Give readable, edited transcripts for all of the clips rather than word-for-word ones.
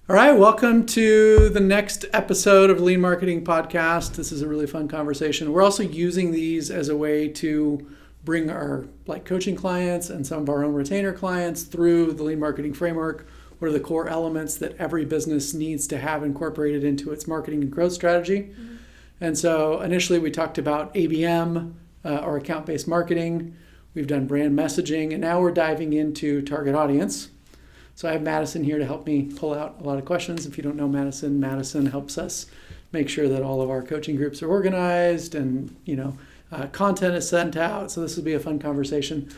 All right, welcome to the next episode of Lean Marketing Podcast. This is a really fun conversation. We're also using these as a way to bring our coaching clients and some of our own retainer clients through the Lean Marketing Framework. What are the core elements that every business needs to have incorporated into its marketing and growth strategy? Mm-hmm. And so initially we talked about ABM or account-based marketing. We've done brand messaging, and now we're diving into target audience. So I have Madison here to help me pull out a lot of questions. If you don't know Madison, Madison helps us make sure that all of our coaching groups are organized and, content is sent out. So this will be a fun conversation.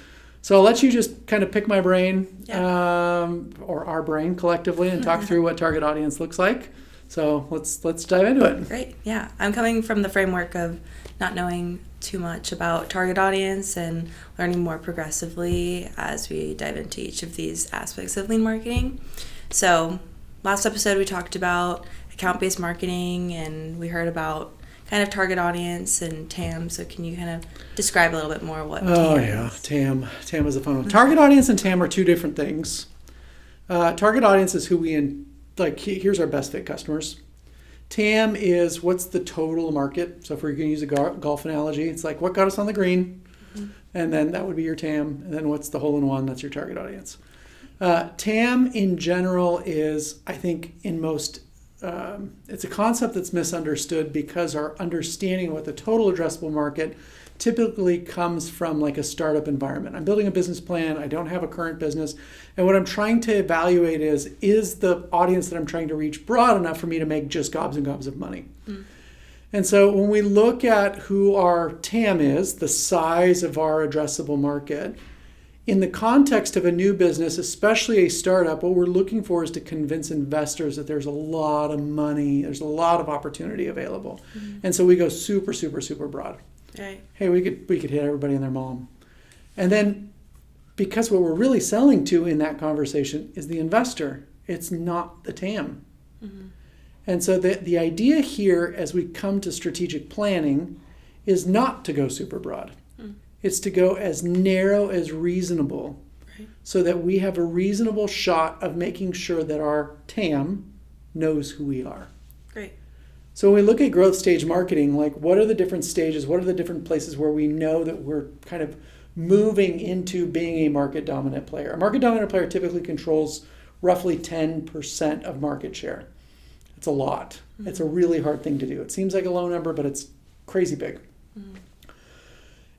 So I'll let you just kind of pick my brain or our brain collectively and talk through what target audience looks like. So let's dive into it. Great. Yeah. I'm coming from the framework of not knowing too much about target audience and learning more progressively as we dive into each of these aspects of lean marketing. So last episode we talked about account-based marketing and we heard about kind of target audience and TAM. So can you kind of describe a little bit more what TAM is? TAM. TAM is a fun one. Target audience and TAM are two different things. Target audience is who we here's our best fit customers. TAM is what's the total market. So if we're going to use a golf analogy, it's like what got us on the green, and then that would be your TAM. And then what's the hole in one? That's your target audience. TAM in general is, I think, it's a concept that's misunderstood because our understanding of what the total addressable market typically comes from like a startup environment. I'm building a business plan. I don't have a current business. And what I'm trying to evaluate is the audience that I'm trying to reach broad enough for me to make just gobs and gobs of money? And so when we look at who our TAM is, the size of our addressable market, in the context of a new business, especially a startup, what we're looking for is to convince investors that there's a lot of money, there's a lot of opportunity available. And so we go super, super, super broad. Right. Hey, we could hit everybody and their mom. And then because what we're really selling to in that conversation is the investor, it's not the TAM. And so the idea here as we come to strategic planning is not to go super broad. It's to go as narrow as reasonable, so that we have a reasonable shot of making sure that our TAM knows who we are. Great. So when we look at growth stage marketing, what are the different stages? What are the different places where we know that we're kind of moving into being a market dominant player? A market dominant player typically controls roughly 10% of market share. It's a lot. It's a really hard thing to do. It seems like a low number, but it's crazy big.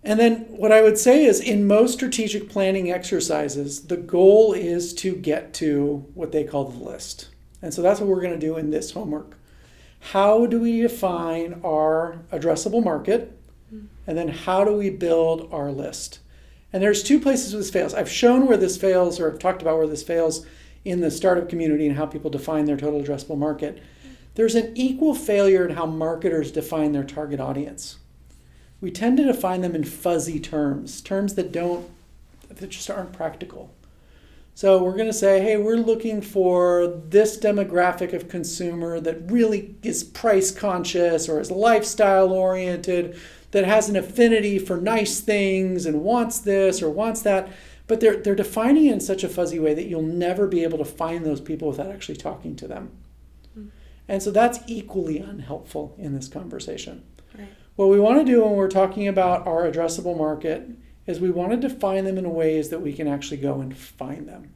And then what I would say is in most strategic planning exercises, the goal is to get to what they call the list. And so that's what we're going to do in this homework. How do we define our addressable market? And then how do we build our list? And there's two places where this fails. I've shown where this fails, or I've talked about where this fails in the startup community and how people define their total addressable market. There's an equal failure in how marketers define their target audience. We tend to define them in fuzzy terms that just aren't practical. So we're going to say, hey, we're looking for this demographic of consumer that really is price conscious or is lifestyle oriented, that has an affinity for nice things and wants this or wants that. But they're defining it in such a fuzzy way that you'll never be able to find those people without actually talking to them. And so that's equally unhelpful in this conversation. Right. What we want to do when we're talking about our addressable market is we want to define them in ways that we can actually go and find them.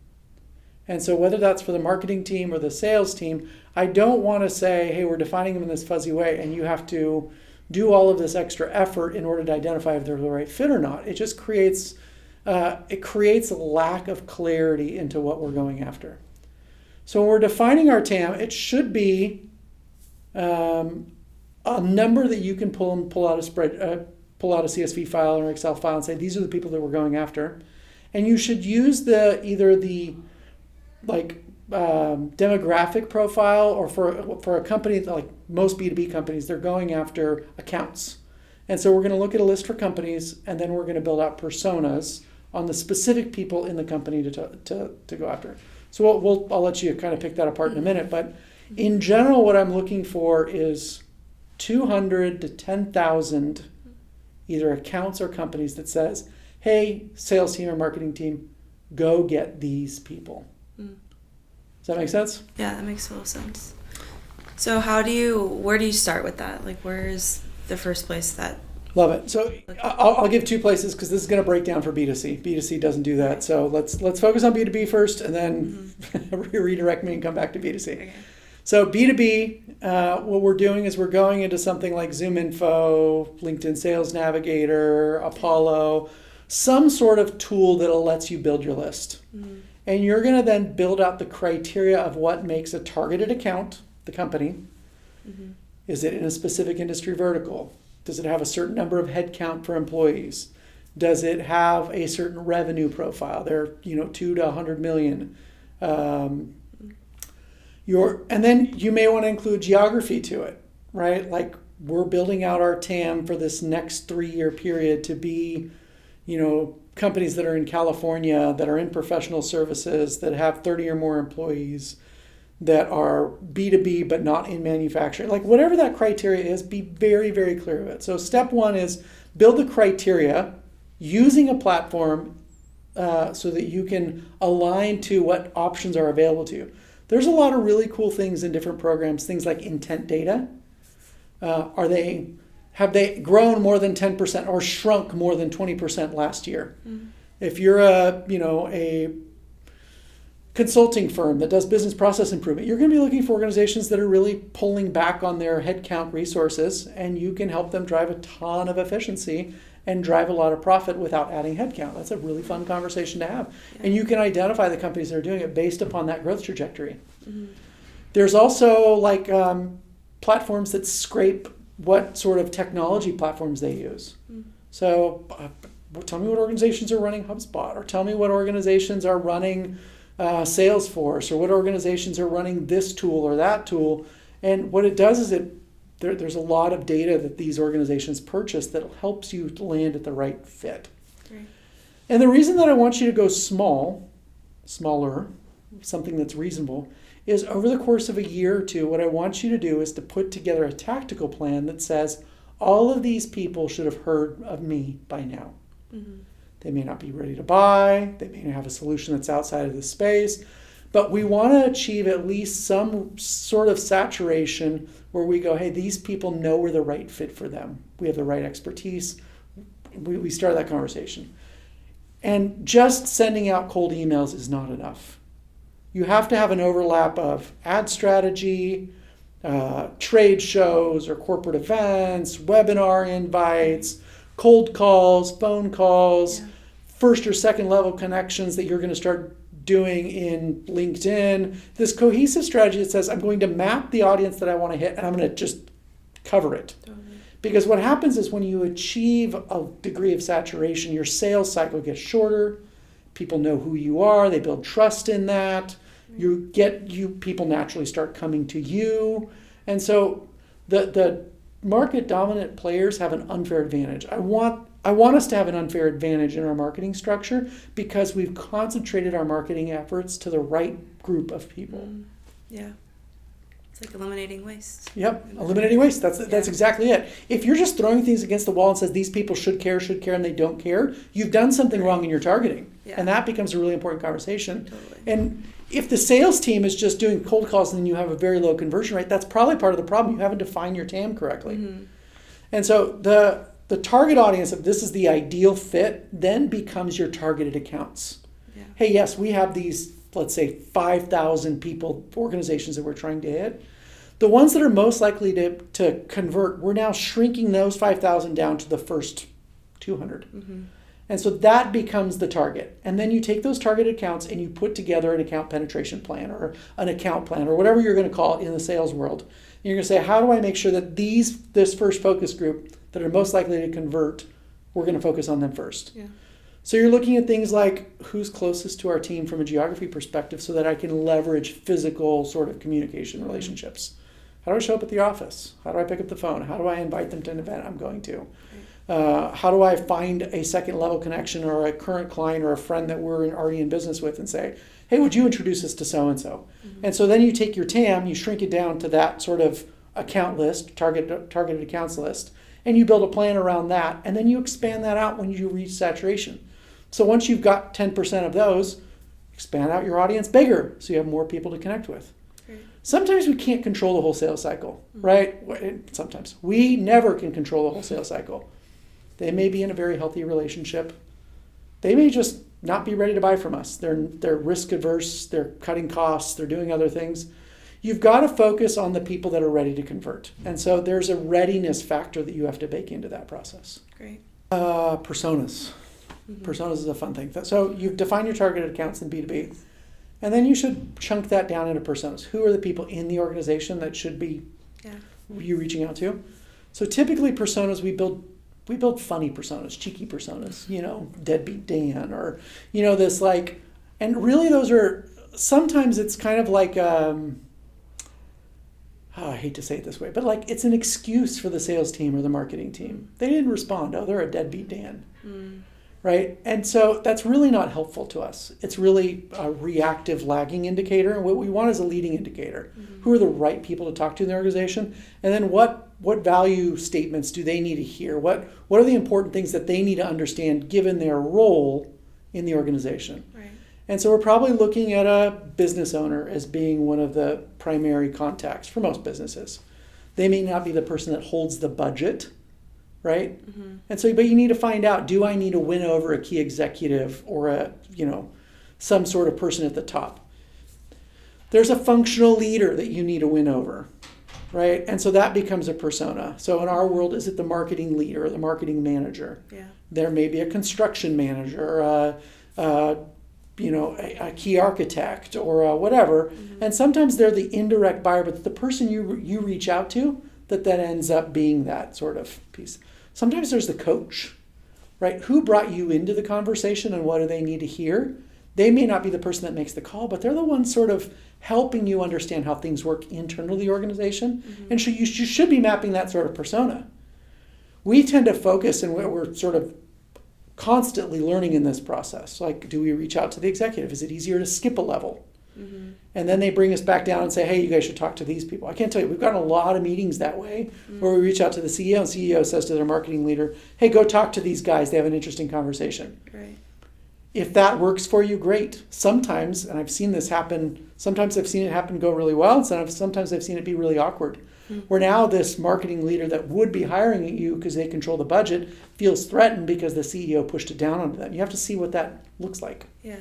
And so whether that's for the marketing team or the sales team, I don't want to say, hey, we're defining them in this fuzzy way and you have to do all of this extra effort in order to identify if they're the right fit or not. It just creates a lack of clarity into what we're going after. So when we're defining our TAM, it should be a number that you can pull out a CSV file or Excel file and say, these are the people that we're going after. And you should use either the demographic profile, or for a company like most B2B companies, they're going after accounts. And so we're going to look at a list for companies, and then we're going to build out personas on the specific people in the company to go after. So I'll let you kind of pick that apart in a minute. But in general, what I'm looking for is 200 to 10,000 either accounts or companies that says, hey, sales team or marketing team, go get these people. Does that make sense? Yeah, that makes total sense. So where do you start with that? Like, where is the first place that... Love it. So I'll give 2 places because this is going to break down for B2C. B2C doesn't do that. So let's focus on B2B first and then redirect me and come back to B2C. Okay. So B2B, what we're doing is we're going into something like ZoomInfo, LinkedIn Sales Navigator, Apollo, some sort of tool that lets you build your list. Mm-hmm. And you're going to then build out the criteria of what makes a targeted account, the company. Mm-hmm. Is it in a specific industry vertical? Does it have a certain number of headcount for employees? Does it have a certain revenue profile? They're 2 to 100 million. And then you may want to include geography to it, right? Like we're building out our TAM for this next 3-year period to be, companies that are in California, that are in professional services, that have 30 or more employees, that are B2B but not in manufacturing. Like whatever that criteria is, be very, very clear of it. So step 1 is build the criteria using a platform so that you can align to what options are available to you. There's a lot of really cool things in different programs, things like intent data. Have they grown more than 10% or shrunk more than 20% last year? Mm-hmm. If you're a consulting firm that does business process improvement, you're going to be looking for organizations that are really pulling back on their headcount resources, and you can help them drive a ton of efficiency and drive a lot of profit without adding headcount. That's a really fun conversation to have. Yeah. And you can identify the companies that are doing it based upon that growth trajectory. Mm-hmm. There's also platforms that scrape what sort of technology platforms they use. Mm-hmm. So tell me what organizations are running HubSpot, or tell me what organizations are running Salesforce, or what organizations are running this tool or that tool. And what it does is there's a lot of data that these organizations purchase that helps you to land at the right fit. Right. And the reason that I want you to go smaller, something that's reasonable, is over the course of a year or 2, what I want you to do is to put together a tactical plan that says, all of these people should have heard of me by now. Mm-hmm. They may not be ready to buy. They may have a solution that's outside of the space. But we want to achieve at least some sort of saturation where we go, hey, these people know we're the right fit for them. We have the right expertise. We start that conversation. And just sending out cold emails is not enough. You have to have an overlap of ad strategy, trade shows or corporate events, webinar invites, cold calls, phone calls, first or second level connections that you're going to start doing in LinkedIn. This cohesive strategy that says, I'm going to map the audience that I want to hit, and I'm going to just cover it. Totally. Because what happens is when you achieve a degree of saturation, your sales cycle gets shorter. People know who you are. They build trust in that. People naturally start coming to you. And so the market dominant players have an unfair advantage. I want us to have an unfair advantage in our marketing structure because we've concentrated our marketing efforts to the right group of people. Yeah. It's like eliminating waste. Yep, eliminating waste. That's exactly it. If you're just throwing things against the wall and says these people should care, and they don't care, you've done something wrong in your targeting. Yeah. And that becomes a really important conversation. Totally. And if the sales team is just doing cold calls and then you have a very low conversion rate, that's probably part of the problem. You haven't defined your TAM correctly. Mm-hmm. And so the target audience, if this is the ideal fit, then becomes your targeted accounts. Yeah. Hey, yes, we have these, let's say, 5,000 people, organizations that we're trying to hit. The ones that are most likely to convert, we're now shrinking those 5,000 down to the first 200. Mm-hmm. And so that becomes the target. And then you take those target accounts and you put together an account penetration plan or an account plan or whatever you're going to call it in the sales world. And you're going to say, how do I make sure that this first focus group that are most likely to convert, we're going to focus on them first. Yeah. So you're looking at things like who's closest to our team from a geography perspective so that I can leverage physical sort of communication relationships. How do I show up at the office? How do I pick up the phone? How do I invite them to an event I'm going to? How do I find a second level connection or a current client or a friend that we're already in business with and say, hey, would you introduce us to so-and-so? Mm-hmm. And so then you take your TAM, you shrink it down to that sort of account list, targeted accounts list, and you build a plan around that, and then you expand that out when you reach saturation. So once you've got 10% of those, Expand out your audience bigger so you have more people to connect with. Great. Sometimes we can't control the whole sales cycle, right? Sometimes. We never can control the whole sales cycle. They may be in a very healthy relationship. They may just not be ready to buy from us. They're risk averse, they're cutting costs, they're doing other things. You've got to focus on the people that are ready to convert. And so there's a readiness factor that you have to bake into that process. Great. Personas. Personas is a fun thing. So you've defined your targeted accounts in B2B, and then you should chunk that down into personas. Who are the people in the organization that should be you reaching out to? So typically personas, we build funny personas, cheeky personas, Deadbeat Dan, or, this like, and really those are, sometimes it's kind of like, I hate to say it this way, but like it's an excuse for the sales team or the marketing team. They didn't respond. Oh, they're a deadbeat Dan. Right? And so that's really not helpful to us. It's really a reactive lagging indicator. And what we want is a leading indicator. Who are the right people to talk to in the organization? And then what value statements do they need to hear? What are the important things that they need to understand given their role in the organization? Right. And so we're probably looking at a business owner as being one of the primary contacts for most businesses. They may not be the person that holds the budget, right? And so, but you need to find out, do I need to win over a key executive or some sort of person at the top? There's a functional leader that you need to win over, right? And so that becomes a persona. So in our world, is it the marketing leader or the marketing manager? Yeah. There may be a construction manager, a key architect or whatever. And sometimes they're the indirect buyer, but the person you reach out to that ends up being that sort of piece. Sometimes there's the coach, right? Who brought you into the conversation and what do they need to hear? They may not be the person that makes the call, but they're the ones sort of helping you understand how things work internally to the organization. And so you should be mapping that sort of persona. We tend to focus, and we're sort of constantly learning in this process. Like, do we reach out to the executive? Is it easier to skip a level? And then they bring us back down and say, hey, you guys should talk to these people. I can't tell you, we've gotten a lot of meetings that way where we reach out to the CEO and CEO says to their marketing leader, hey, go talk to these guys. They have an interesting conversation. Right. If that works for you, great. Sometimes, and I've seen this happen, sometimes I've seen it happen go really well, and sometimes I've seen it be really awkward. Where now this marketing leader that would be hiring at you because they control the budget feels threatened because the CEO pushed it down onto them. You have to see what that looks like. Yeah.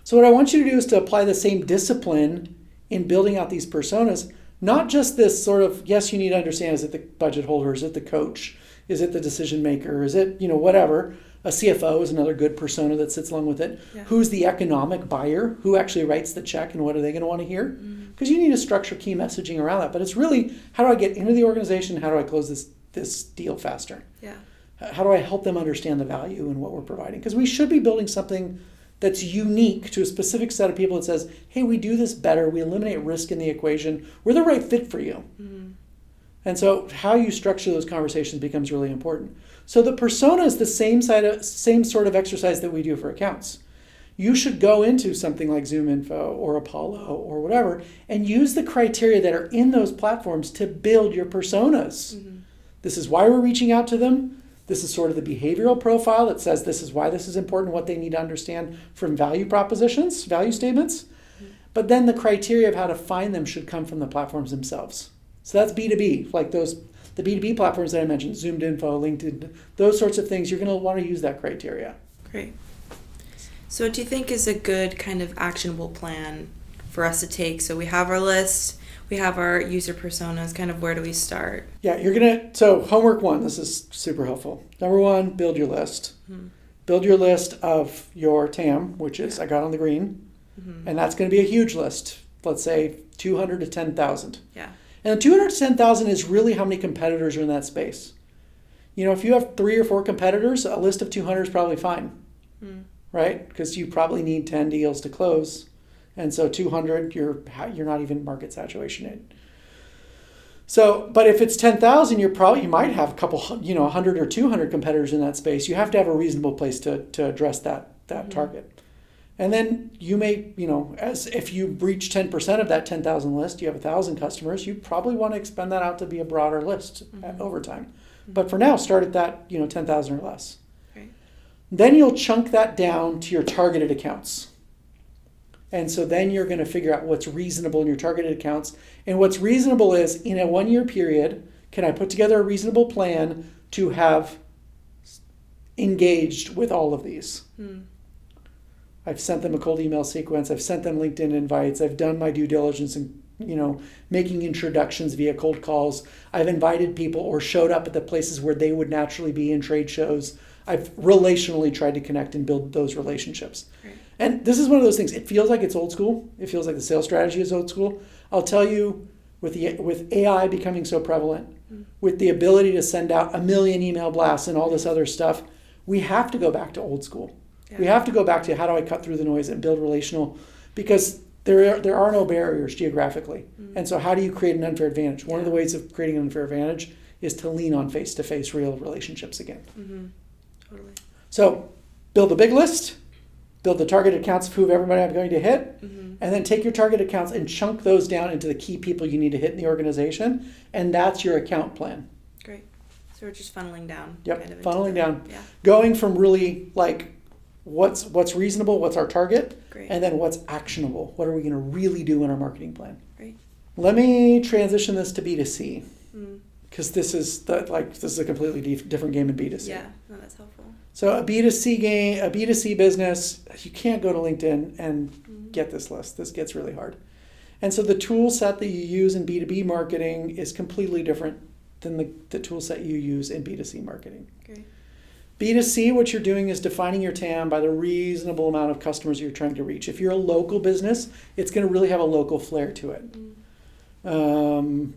So what I want you to do is to apply the same discipline in building out these personas, not just this sort of, yes, you need to understand, is it the budget holder, is it the coach, is it the decision maker, is it, whatever. A CFO is another good persona that sits along with it. Yeah. Who's the economic buyer? Who actually writes the check and what are they going to want to hear? Because you need to structure key messaging around that. But it's really, how do I get into the organization? How do I close this deal faster? Yeah. How do I help them understand the value in what we're providing? Because we should be building something that's unique to a specific set of people that says, hey, we do this better. We eliminate risk in the equation. We're the right fit for you. And so how you structure those conversations becomes really important. So the persona is the same sort of exercise that we do for accounts. You should go into something like ZoomInfo or Apollo or whatever and use the criteria that are in those platforms to build your personas. This is why we're reaching out to them. This is sort of the behavioral profile that says this is why this is important, what they need to understand from value propositions, value statements. But then the criteria of how to find them should come from the platforms themselves. So that's B2B, like the B2B platforms that I mentioned, ZoomInfo, LinkedIn, those sorts of things, you're going to want to use that criteria. Great. So what do you think is a good kind of actionable plan for us to take? So we have our list, we have our user personas, kind of where do we start? Yeah, so homework 1, this is super helpful. Number 1, build your list. Build your list of your TAM, which is, I got on the green, and that's going to be a huge list. Let's say 200 to 10,000. Yeah. And the 200 to 10,000 is really how many competitors are in that space. If you have 3 or 4 competitors, a list of 200 is probably fine, right? Because you probably need 10 deals to close. And so 200, you're not even market saturation in. So, but if it's 10,000, you might have a couple, 100 or 200 competitors in that space. You have to have a reasonable place to address that target. And then you may, as if you reach 10% of that 10,000 list, you have 1,000 customers, you probably want to expand that out to be a broader list over time. But for now, start at that, 10,000 or less. Right. Then you'll chunk that down to your targeted accounts. And so then you're going to figure out what's reasonable in your targeted accounts. And what's reasonable is, in a 1 year period, can I put together a reasonable plan to have engaged with all of these? I've sent them a cold email sequence. I've sent them LinkedIn invites. I've done my due diligence and, making introductions via cold calls. I've invited people or showed up at the places where they would naturally be in trade shows. I've relationally tried to connect and build those relationships. Right. And this is one of those things. It feels like it's old school. It feels like the sales strategy is old school. I'll tell you, with AI becoming so prevalent, with the ability to send out 1 million email blasts and all this other stuff, we have to go back to old school. Yeah. We have to go back to how do I cut through the noise and build relational, because there are no barriers geographically. And so how do you create an unfair advantage? One of the ways of creating an unfair advantage is to lean on face-to-face real relationships again. Totally. So build a big list, build the target accounts of who everybody I'm going to hit, and then take your target accounts and chunk those down into the key people you need to hit in the organization, and that's your account plan. Great. So we're just funneling down. Yep, funneling down. Yeah. Going from really like what's reasonable, what's our target, Great. And then what's actionable. What are we going to really do in our marketing plan? Great. Let me transition this to B2C, because this is a completely different game in B2C. Yeah, no, that's helpful. So a B2C business, you can't go to LinkedIn and get this list. This gets really hard. And so the tool set that you use in B2B marketing is completely different than the tool set you use in B2C marketing. Great. B2C, what you're doing is defining your TAM by the reasonable amount of customers you're trying to reach. If you're a local business, it's going to really have a local flair to it.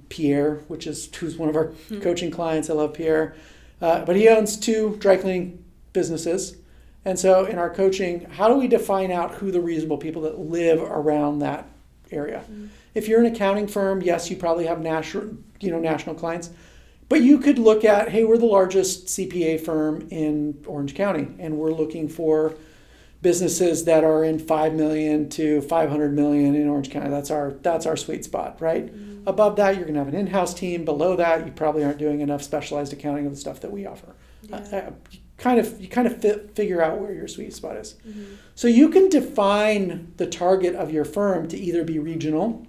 Pierre, who's one of our coaching clients, I love Pierre, but he owns 2 dry cleaning businesses. And so in our coaching, how do we define out who the reasonable people that live around that area? If you're an accounting firm, yes, you probably have national clients. But you could look at, hey, we're the largest CPA firm in Orange County, and we're looking for businesses that are in 5 million to 500 million in Orange County. That's our sweet spot, right? Above that, you're going to have an in-house team. Below that, you probably aren't doing enough specialized accounting of the stuff that we offer. Yeah. You kind of figure out where your sweet spot is. So you can define the target of your firm to either be regional,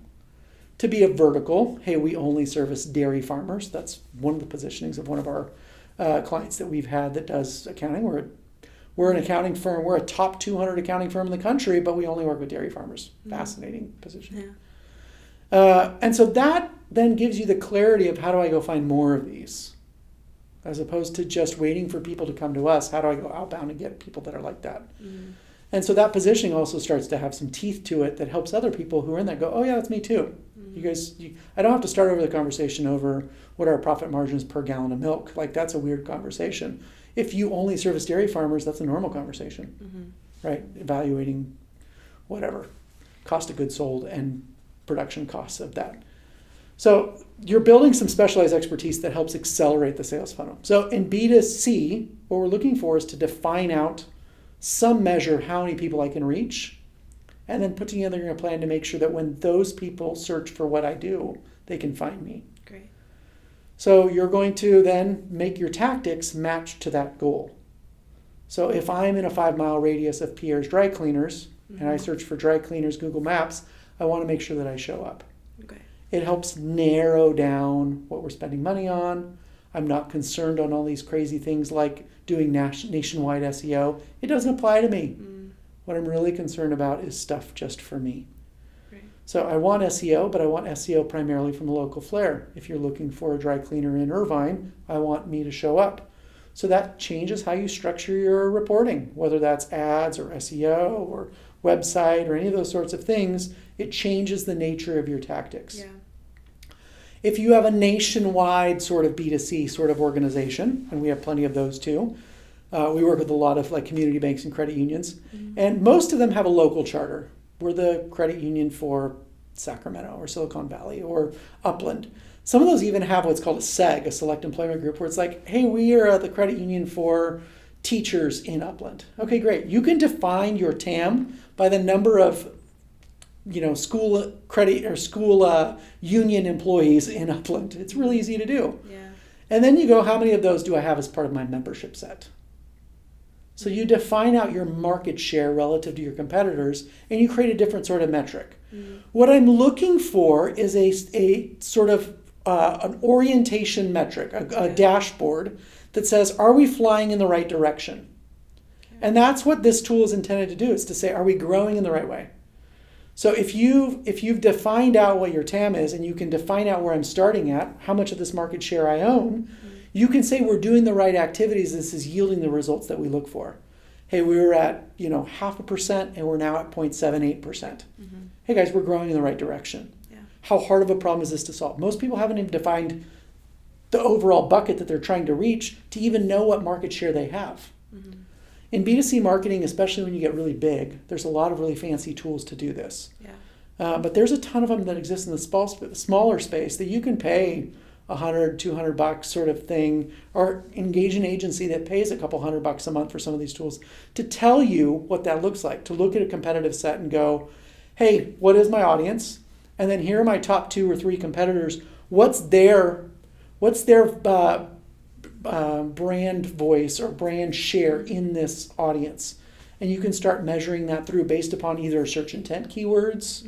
to be a vertical. Hey, we only service dairy farmers. That's one of the positionings of one of our clients that we've had that does accounting. We're an accounting firm. We're a top 200 accounting firm in the country, but we only work with dairy farmers. Fascinating position. Yeah. And so that then gives you the clarity of how do I go find more of these, as opposed to just waiting for people to come to us. How do I go outbound and get people that are like that? And so that positioning also starts to have some teeth to it that helps other people who are in there go, oh yeah, that's me too. You guys, I don't have to start over the conversation over what are our profit margins per gallon of milk. Like, that's a weird conversation. If you only service dairy farmers, that's a normal conversation, right? Evaluating whatever, cost of goods sold and production costs of that. So you're building some specialized expertise that helps accelerate the sales funnel. So in B2C, what we're looking for is to define out some measure how many people I can reach, and then put together a plan to make sure that when those people search for what I do, they can find me. Great. So you're going to then make your tactics match to that goal. So if I'm in a 5-mile radius of Pierre's dry cleaners, and I search for dry cleaners Google Maps, I want to make sure that I show up. Okay. It helps narrow down what we're spending money on. I'm not concerned on all these crazy things like doing nationwide SEO. It doesn't apply to me. What I'm really concerned about is stuff just for me. Right. So I want SEO, but I want SEO primarily from a local flair. If you're looking for a dry cleaner in Irvine, I want me to show up. So that changes how you structure your reporting, whether that's ads or SEO or website or any of those sorts of things. It changes the nature of your tactics. Yeah. If you have a nationwide sort of B2C sort of organization, and we have plenty of those too, we work with a lot of like community banks and credit unions, and most of them have a local charter. We're the credit union for Sacramento or Silicon Valley or Upland. Some of those even have what's called a SEG, a select employment group, where it's like, hey, we are the credit union for teachers in Upland. Okay, great. You can define your TAM by the number of school credit or school union employees in Upland. It's really easy to do. Yeah. And then you go, how many of those do I have as part of my membership set? So you define out your market share relative to your competitors, and you create a different sort of metric. What I'm looking for is a sort of an orientation metric, a dashboard that says, are we flying in the right direction? And that's what this tool is intended to do, is to say, are we growing in the right way? So if you've defined out what your TAM is, and you can define out where I'm starting at, how much of this market share I own, you can say we're doing the right activities. This is yielding the results that we look for. Hey, we were at 0.5%, and we're now at 0.78%. Hey guys, we're growing in the right direction. Yeah. How hard of a problem is this to solve? Most people haven't even defined the overall bucket that they're trying to reach to even know what market share they have. In B2C marketing, especially when you get really big, there's a lot of really fancy tools to do this. Yeah. But there's a ton of them that exist in the smaller space that you can pay $100, $200 sort of thing, or engage an agency that pays a couple $100 a month for some of these tools to tell you what that looks like, to look at a competitive set and go, hey, what is my audience? And then here are my top 2 or 3 competitors. What's their brand voice or brand share in this audience? And you can start measuring that through based upon either search intent keywords,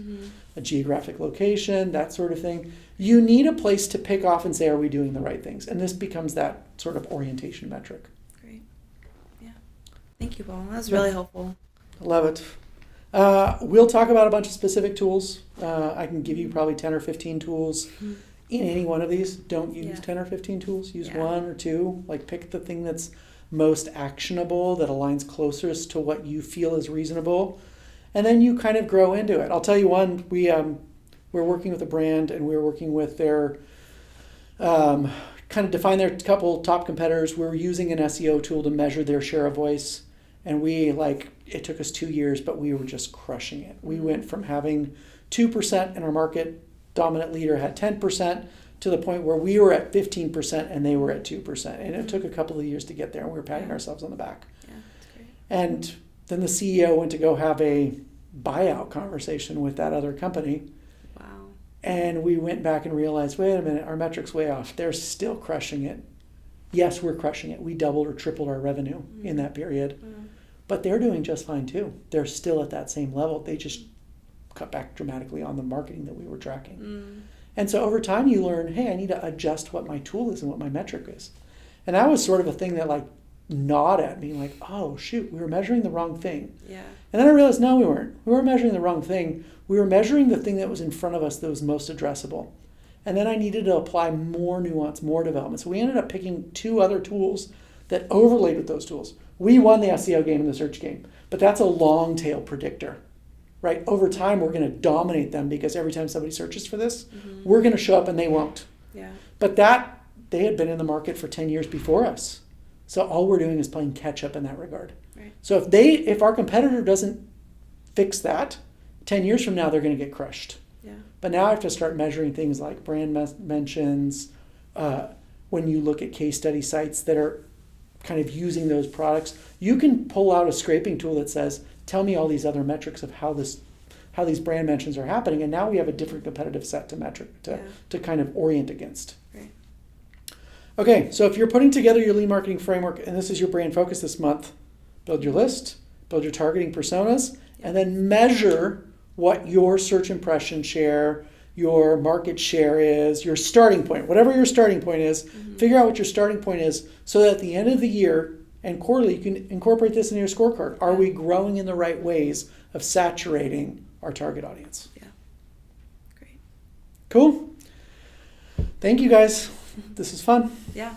a geographic location, that sort of thing. You need a place to pick off and say, are we doing the right things? And this becomes that sort of orientation metric. Great. Yeah. Thank you, Paul. That was really helpful. I love it. We'll talk about a bunch of specific tools. I can give you probably 10 or 15 tools in any one of these. Don't use 10 or 15 tools. Use 1 or 2. Like, pick the thing that's most actionable, that aligns closest to what you feel is reasonable. And then you kind of grow into it. I'll tell you one. We're working with a brand, and we're working with their kind of define their couple top competitors. We're using an SEO tool to measure their share of voice. And it took us 2 years, but we were just crushing it. We went from having 2% and our market dominant leader had 10% to the point where we were at 15% and they were at 2%. And it took a couple of years to get there, and we were patting ourselves on the back. Yeah, that's great. And then the CEO went to go have a buyout conversation with that other company. Wow. And we went back and realized, wait a minute, our metrics way off. They're still crushing it. Yes, we're crushing it. We doubled or tripled our revenue in that period. But they're doing just fine too. They're still at that same level. They just cut back dramatically on the marketing that we were tracking. And so over time you learn, hey, I need to adjust what my tool is and what my metric is. And that was sort of a thing that gnawed at me, like, oh shoot, we were measuring the wrong thing. Yeah. And then I realized, no, we weren't. We weren't measuring the wrong thing. We were measuring the thing that was in front of us that was most addressable. And then I needed to apply more nuance, more development. So we ended up picking 2 other tools that overlaid with those tools. We won the SEO game and the search game, but that's a long tail predictor, right? Over time, we're going to dominate them because every time somebody searches for this, we're going to show up and they won't. Yeah. But they had been in the market for 10 years before us. So all we're doing is playing catch up in that regard. Right. So if our competitor doesn't fix that, 10 years from now, they're going to get crushed. Yeah. But now I have to start measuring things like brand mentions, when you look at case study sites that are kind of using those products, you can pull out a scraping tool that says, tell me all these other metrics of how these brand mentions are happening. And now we have a different competitive set to kind of orient against. Right. Okay, so if you're putting together your lead marketing framework, and this is your brand focus this month, build your list, build your targeting personas, and then measure what your search impression share, your market share is, your starting point, whatever your starting point is, figure out what your starting point is so that at the end of the year and quarterly, you can incorporate this in your scorecard. Are we growing in the right ways of saturating our target audience? Yeah. Great. Cool. Thank you guys. This is fun. Yeah.